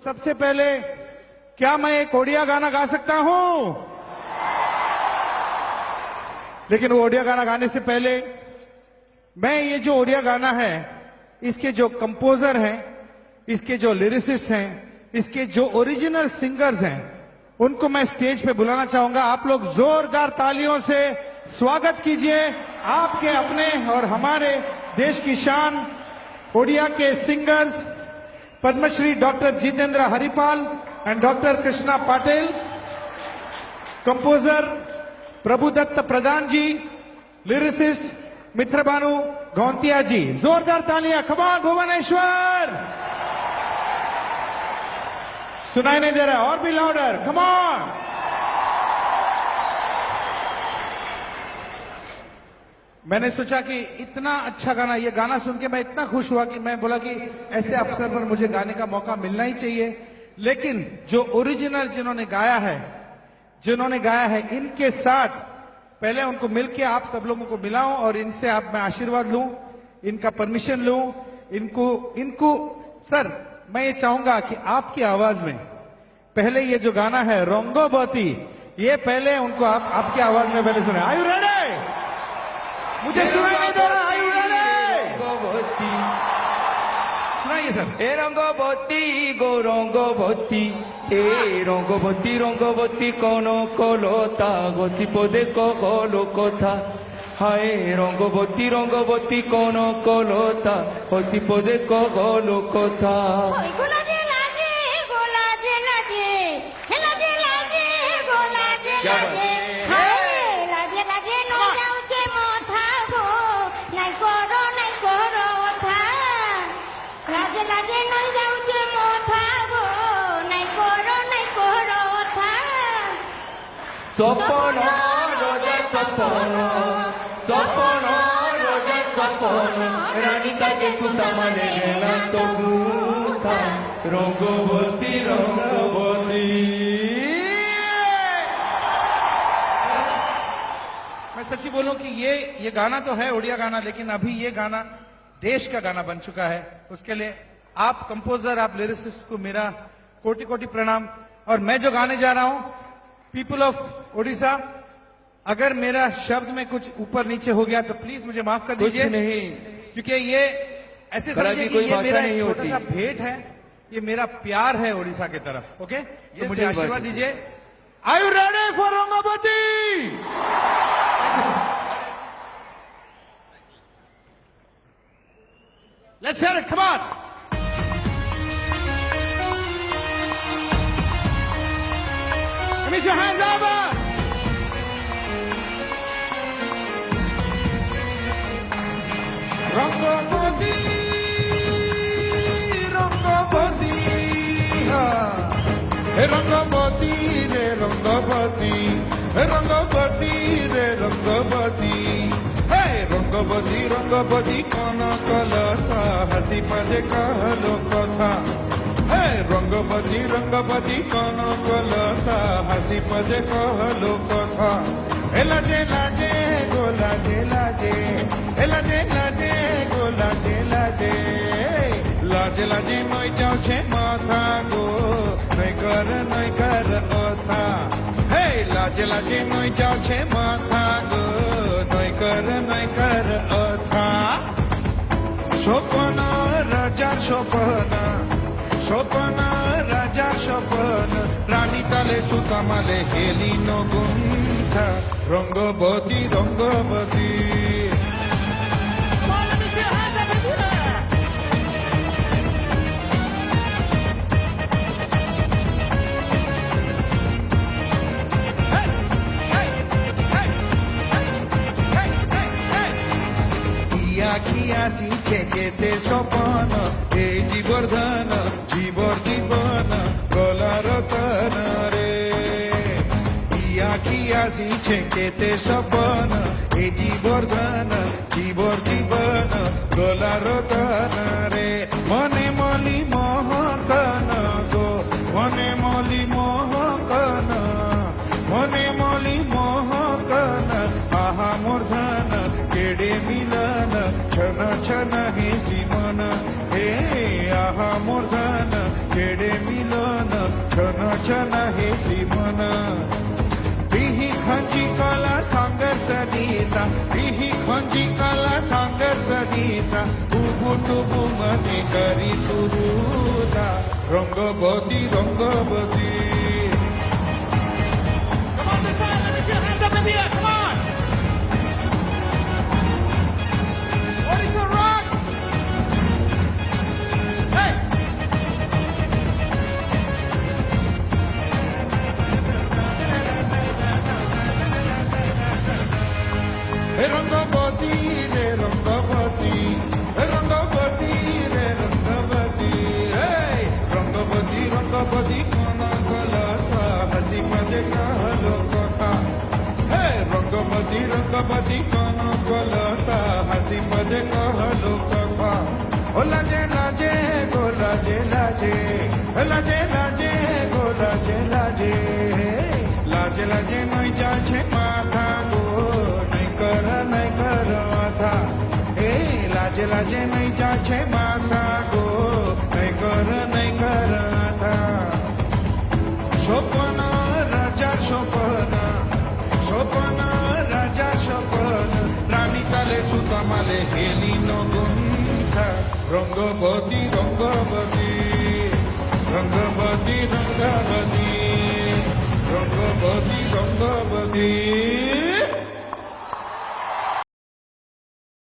सबसे पहले क्या मैं एक ओडिया गाना गा सकता हूं? लेकिन वो ओडिया गाना गाने से पहले मैं ये जो ओडिया गाना है, इसके जो कंपोजर हैं, इसके जो लिरिसिस्ट हैं, इसके जो ओरिजिनल सिंगर्स हैं, उनको मैं स्टेज पे बुलाना चाहूंगा। आप लोग जोरदार तालियों से स्वागत कीजिए आपके अपने और हमारे देश की शान ओडिया के singers Padmashri doctor Jitendra Haripal and doctor Krishna Patil, composer Prabhudatta Pradhan ji, lyricist Mitrabhanu Gauntia ji. जोरदार तालियां, कमाल भुवनेश्वर। सुनाई नहीं दे रहा, और भी लाउडर, कमाल। मैंने सोचा कि इतना अच्छा गाना, ये गाना सुन के मैं इतना खुश हुआ कि मैं बोला कि ऐसे अवसर पर मुझे गाने का मौका मिलना ही चाहिए। लेकिन जो ओरिजिनल जिन्होंने गाया है, इनके साथ पहले उनको मिलके आप सब लोगों को मिलाऊं और इनसे आप मैं आशीर्वाद लूं, इनका परमिशन लूं। इनको सर, मैं ये चाहूंगा कि आपकी आवाज में पहले ये जो गाना है रंगोबती, ये पहले उनको आपकी आवाज में पहले सुने। Are you ready? मुझे सुनाई नहीं दे रहा। Are you ready? सुनाइए सर। ए रंगबती गो रंगबती, ए रंगबती रंगबती कोन कलता गति पदे कहलो कथा। हाय रंगबती रंगबती कोन कलता गति पदे कहलो कथा। सपन रोजा सपन, सपन रोजा सपन, रानी काजे सुता माने ना तो गुथा। रंगबती रंगबती। मैं सच्ची बोलूं कि ये गाना तो है ओडिया गाना, लेकिन अभी ये गाना देश का गाना बन चुका है। उसके लिए आप कंपोजर, आप लिरिसिस्ट को मेरा कोटि कोटि प्रणाम। और मैं जो गाने जा रहा हूं, पीपल ऑफ ओडिशा, अगर मेरा शब्द में कुछ ऊपर नीचे हो गया तो प्लीज मुझे माफ कर दीजिए। कुछ नहीं, क्योंकि ये ऐसे समझिए कि ये मेरा एक छोटा सा भेंट है, ये मेरा प्यार है ओडिशा की तरफ। ओके, तो मुझे आशीर्वाद दीजिए। Are you ready for Rangabati? Let's hear it, come on. Raise your hands over. Rangabati, Rangabati, hey Rangabati, re Rangabati, hey Rangabati, re Rangabati, hey Rangabati, Rangabati, kana kalata, hasi pade kahalo katha. रंगबती रंगबती कौन कलता, हसी पदे कहलो कथा। लाजे लाजे गो लाजे लाजे, लाजे लाजे गो लाजे लाजे, लाजे लाजे नई जाऊ छे माथा गो, नई कर ओथा। हे लाजे लाजे नई जाऊ छे माथा गो, नई कर ओथा। स्वप्न राजा स्वप्न, स्वप्न राजा स्वप्न, रानी ताले सुता माले हेली नो गुंथा। रंगबती रंगबती। किया सिंचे केते स्वप्न, हे जीवर्धन जीवर जीवन गलार तन रे। किया सिंचे केते स्वप्न, हे जीवर्धन जीवर जीवन गलार तन रे। मने मली मोहकन गो, मने मली मोहकन, मने मली मोहकन, आहा मूर्धन केड़े मिलन छन छन हे जीवन। हे आहा मूर्धन केड़े मिलन। মিলন ছন ছন হেসি মন বিহি খঞ্জি কলা সংঘর্ষ দিশা বিহি খঞ্জি কলা সংঘর্ষ দিশা টুবু টুবু মনে করি সুরুদা Rangabati Rangabati Come on this side, let me see your hands up in the air, come on! What is the rocks? Hey! Rangabati রে রঙ্গবতী রঙ্গবতী রে রঙ্গবতী রঙ্গবতী রঙ্গবতী কোন কলতা হাসি পদে কাহলো কথা রঙ্গবতী রঙ্গবতী কোন কলতা হাসি পদে কাহলো কথা ও লাজে লাজে গো লাজে লাজে লাজে লাজে গো লাজে লাজে লাজে লাজে নই যাচ্ছে মাথা গো নাই কর মাথা লাজে লাজে নই যাচ্ছে মাথা গো নাই কর মাথা স্বপ্ন রাজা স্বপ্ন স্বপ্ন রাজা স্বপ্ন রানী তালে সুতামালে হেলি নগুন্থা রঙ্গবতী রঙ্গবতী